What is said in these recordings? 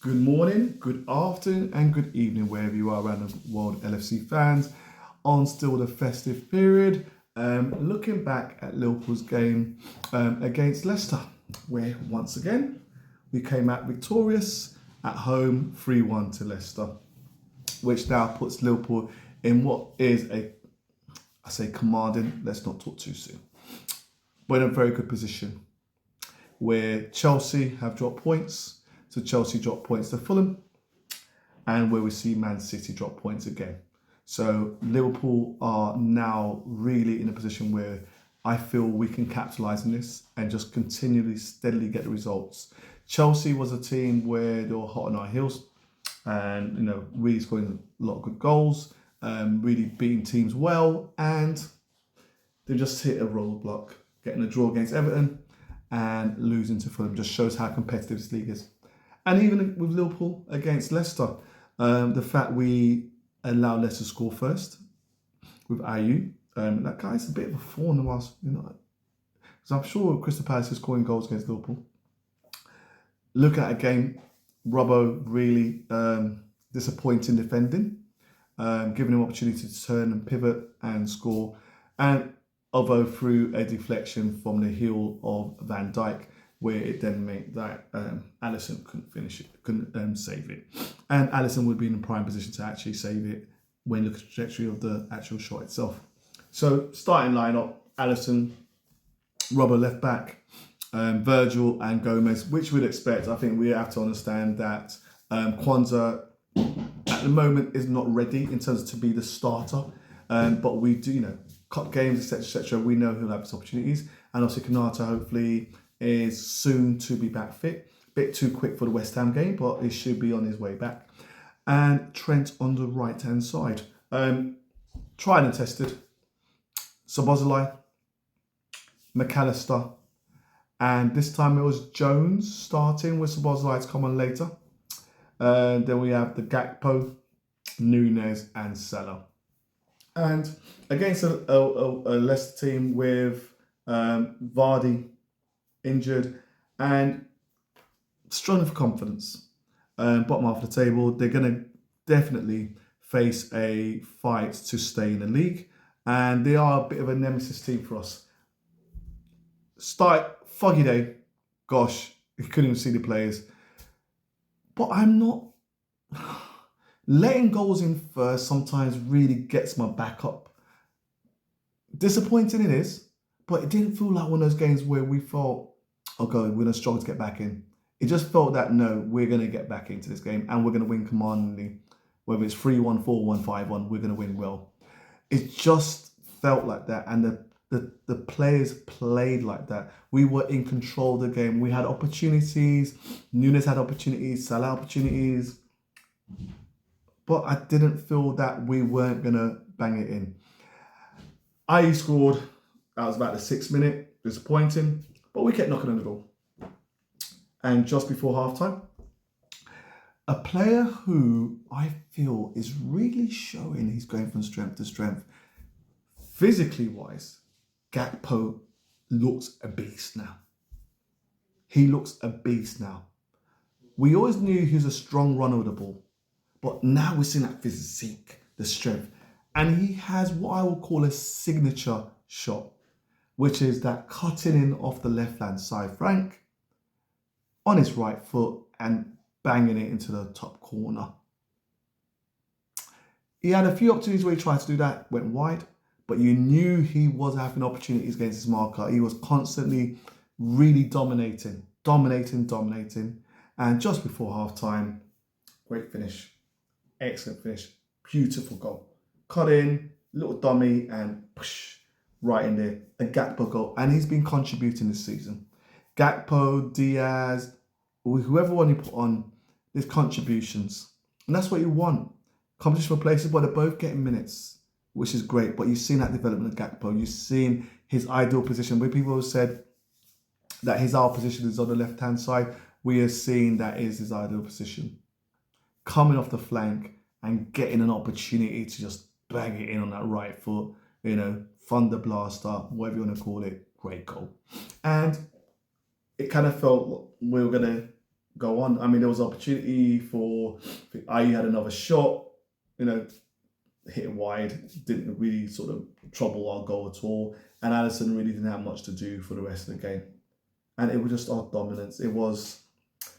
Good morning, good afternoon, and good evening, wherever you are around the world, LFC fans, on still the festive period. Looking back at Liverpool's game against Leicester, where once again we came out victorious at home 3-1 to Leicester, which now puts Liverpool in what is I say commanding, let's not talk too soon, but in a very good position where Chelsea have dropped points. So Chelsea dropped points to Fulham, and where we see Man City drop points again. So Liverpool are now really in a position where I feel we can capitalise on this and just continually, steadily get the results. Chelsea was a team where they were hot on our heels and, really scoring a lot of good goals, really beating teams well, and they just hit a roadblock, getting a draw against Everton and losing to Fulham. Just shows how competitive this league is. And even with Liverpool against Leicester, the fact we allowed Leicester to score first with Ayew, that guy's a bit of a thorn in us, because I'm sure Crystal Palace is scoring goals against Liverpool. Looking at a game, Robbo really disappointing defending, giving him opportunity to turn and pivot and score, and although through a deflection from the heel of Van Dijk, where it then meant that Alisson couldn't finish it, couldn't save it. And Alisson would be in a prime position to actually save it when you look at the trajectory of the actual shot itself. So starting lineup, Alisson, Robbo left back, Virgil and Gomez, which we'd expect. I think we have to understand that Kwanzaa at the moment is not ready in terms of to be the starter. But we do, cup games, etc. We know he'll have his opportunities. And also Konate hopefully is soon to be back fit. Bit too quick for the West Ham game, but he should be on his way back. And Trent on the right-hand side. Tried and tested. Szoboszlai, McAllister, and this time it was Jones starting with Szoboszlai to come on later. Then we have the Gakpo, Nunes and Salah. And against a Leicester team with Vardy injured and struggling for confidence, bottom half of the table, they're going to definitely face a fight to stay in the league, and they are a bit of a nemesis team for us. Foggy day, gosh, you couldn't even see the players, but I'm not letting goals in first. Sometimes really gets my back up. Disappointing it is, but it didn't feel like one of those games where we thought, oh God, we're going to struggle to get back in. It just felt that, no, we're going to get back into this game and we're going to win commandingly. Whether it's 3-1, 4-1, 5-1, we're going to win well. It just felt like that, and the players played like that. We were in control of the game. We had opportunities. Nunes had opportunities. Salah opportunities. But I didn't feel that we weren't going to bang it in. Ayew scored. That was about the 6th minute. Disappointing. But we kept knocking on the door. And just before halftime, a player who I feel is really showing he's going from strength to strength, physically wise, Gakpo looks a beast now. He looks a beast now. We always knew he was a strong runner with the ball, but now we're seeing that physique, the strength. And he has what I would call a signature shot, which is that cutting in off the left-hand side flank on his right foot and banging it into the top corner. He had a few opportunities where he tried to do that, went wide, but you knew he was having opportunities against his marker. He was constantly really dominating. And just before half-time, great finish, excellent finish, beautiful goal. Cut in, little dummy, and push, right in there, a Gakpo goal. And he's been contributing this season. Gakpo, Diaz, whoever one you put on, there's contributions. And that's what you want. Competition for places, but they're both getting minutes, which is great. But you've seen that development of Gakpo. You've seen his ideal position. Where people have said that his ideal position is on the left-hand side, we are seeing that is his ideal position. Coming off the flank and getting an opportunity to just bang it in on that right foot, thunder blaster, whatever you want to call it, great goal. And it kind of felt we were going to go on. I mean, there was opportunity for IE had another shot, hit it wide, didn't really sort of trouble our goal at all. And Alisson really didn't have much to do for the rest of the game. And it was just our dominance. It was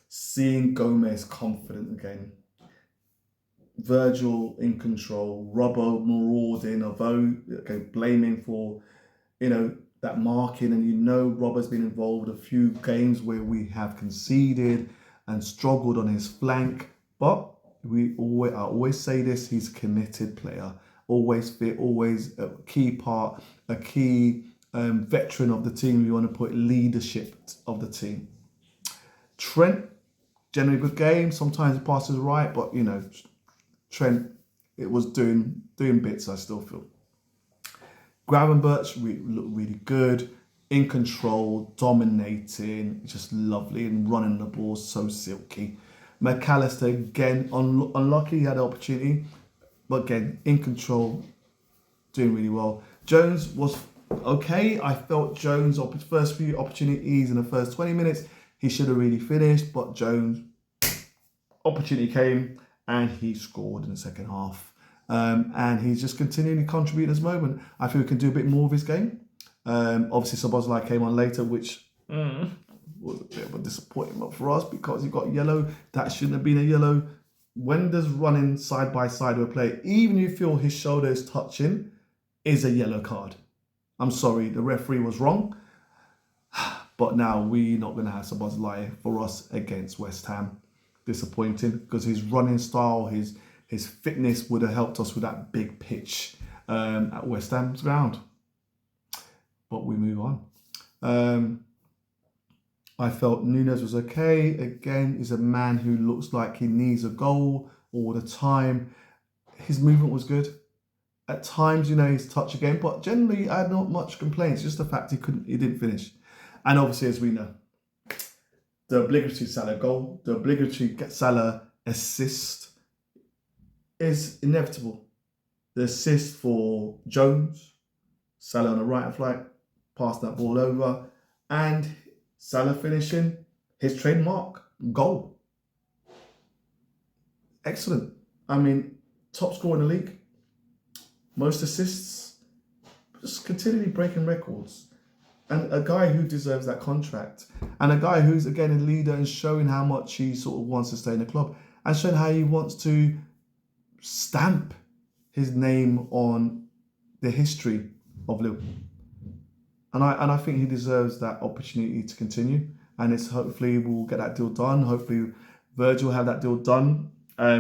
seeing Gomez confident again. Virgil in control, Robbo marauding, although blaming for, that marking, and Robbo's been involved a few games where we have conceded and struggled on his flank. But I always say this, he's a committed player, always fit, always a key part, a key veteran of the team. You want to put leadership of the team. Trent, generally good game. Sometimes he passes right, but Trent, it was doing bits, I still feel. Gravenberch looked really good, in control, dominating, just lovely, and running the ball so silky. McAllister, again, unlucky, he had an opportunity, but again, in control, doing really well. Jones was okay. I felt Jones' first few opportunities in the first 20 minutes, he should have really finished, but Jones, opportunity came, and he scored in the second half. And he's just continuing to contribute in this moment. I feel we can do a bit more of his game. Obviously, Szoboszlai came on later, which was a bit of a disappointment for us because he got yellow. That shouldn't have been a yellow. When there's running side by side with a player, even if you feel his shoulder is touching, is a yellow card. I'm sorry, the referee was wrong. But now we're not going to have Szoboszlai for us against West Ham. Disappointing because his running style, his fitness would have helped us with that big pitch at West Ham's ground. But we move on. I felt Nunes was okay. Again, he's a man who looks like he needs a goal all the time. His movement was good. At times, his touch again, but generally I had not much complaints. Just the fact he didn't finish. And obviously, as we know, the obligatory Salah goal, the obligatory Salah assist is inevitable. The assist for Jones, Salah on the right flank, passed that ball over, and Salah finishing his trademark goal. Excellent. I mean, top scorer in the league, most assists, just continually breaking records. And a guy who deserves that contract. And a guy who's, again, a leader and showing how much he sort of wants to stay in the club. And showing how he wants to stamp his name on the history of Liverpool. And I think he deserves that opportunity to continue. And it's hopefully we'll get that deal done. Hopefully Virgil will have that deal done.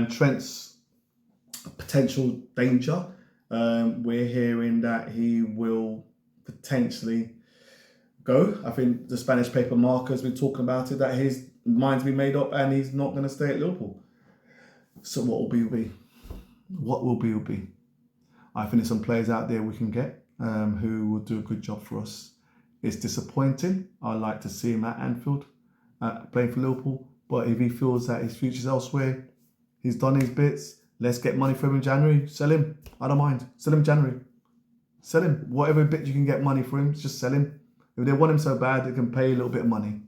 Trent's potential danger. We're hearing that he will potentially go. I think the Spanish paper Marca's been talking about it, that his mind's been made up and he's not going to stay at Liverpool. So what will be. What will be. I think there's some players out there we can get who will do a good job for us. It's disappointing. I like to see him at Anfield playing for Liverpool. But if he feels that his future's elsewhere, he's done his bits, let's get money for him in January. Sell him. I don't mind. Sell him January. Sell him. Whatever bit you can get money for him, just sell him. If they want him so bad, they can pay a little bit of money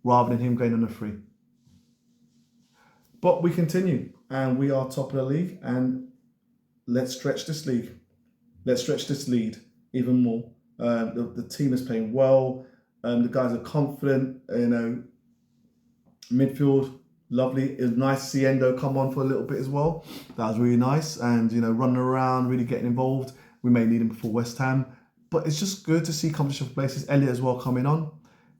rather than him going on a free. But we continue and we are top of the league, and let's stretch this league. Let's stretch this lead even more. The team is playing well. The guys are confident. Midfield, lovely. It was nice to see Endo come on for a little bit as well. That was really nice. And, running around, really getting involved. We may need him before West Ham. But it's just good to see competition for places. Elliot as well coming on.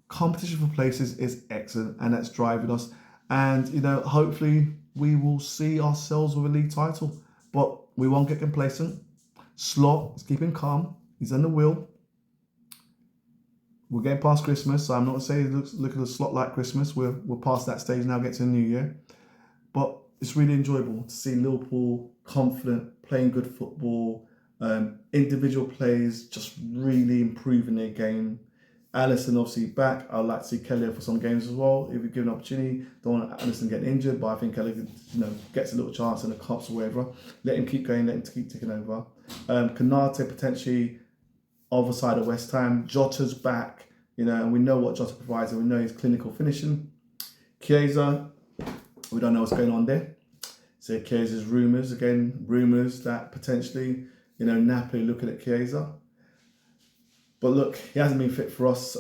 Competition for places is excellent, and that's driving us. And, hopefully we will see ourselves with a league title. But we won't get complacent. Slot is keeping calm. He's on the wheel. We're getting past Christmas, so I'm not saying look at the Slot like Christmas. We're past that stage now, get to the new year. But it's really enjoyable to see Liverpool confident, playing good football. Individual players just really improving their game. Alisson obviously back. I'd like to see Kelly for some games as well if we give an opportunity. Don't want Alisson getting injured, but I think Kelly gets a little chance in the cups or whatever. Let him keep going, let him keep taking over. Konate potentially other side of West Ham. Jota's back, and we know what Jota provides, and we know his clinical finishing. Chiesa, we don't know what's going on there. So Chiesa's rumours that potentially, Napoli looking at Chiesa. But look, he hasn't been fit for us.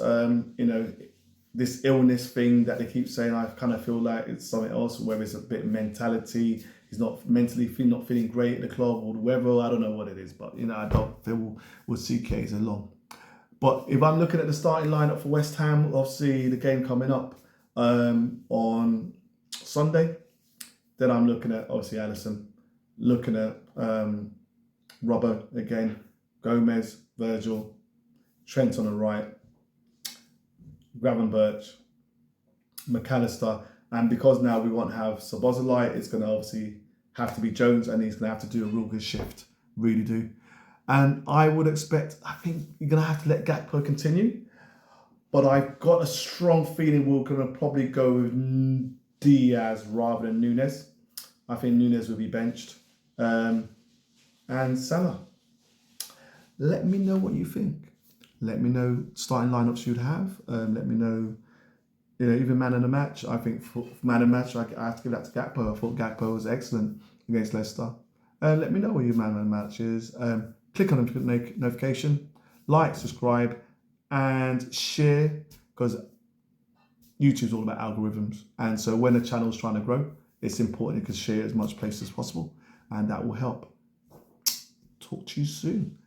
This illness thing that they keep saying, I kind of feel like it's something else, whether it's a bit of mentality, he's not not feeling great at the club or whatever. I don't know what it is, but I don't feel we'll see Chiesa long. But if I'm looking at the starting lineup for West Ham, obviously the game coming up on Sunday, then I'm looking at obviously Alisson, looking at Robbo again, Gomez, Virgil, Trent on the right, Gravenberch, McAllister, and because now we won't have Szoboszlai, it's going to obviously have to be Jones, and he's going to have to do a real good shift, really do. And I would expect, I think you're going to have to let Gakpo continue, but I've got a strong feeling we're going to probably go with Diaz rather than Nunes. I think Nunes will be benched. And Salah. Let me know what you think. Let me know starting lineups you'd have. Let me know, even man of the match. I think for man of the match, I have to give that to Gakpo. I thought Gakpo was excellent against Leicester. Let me know what your man of the match is. Click on the notification, like, subscribe, and share, because YouTube's all about algorithms. And so when a channel's trying to grow, it's important you can share as much places as possible, and that will help. Talk to you soon.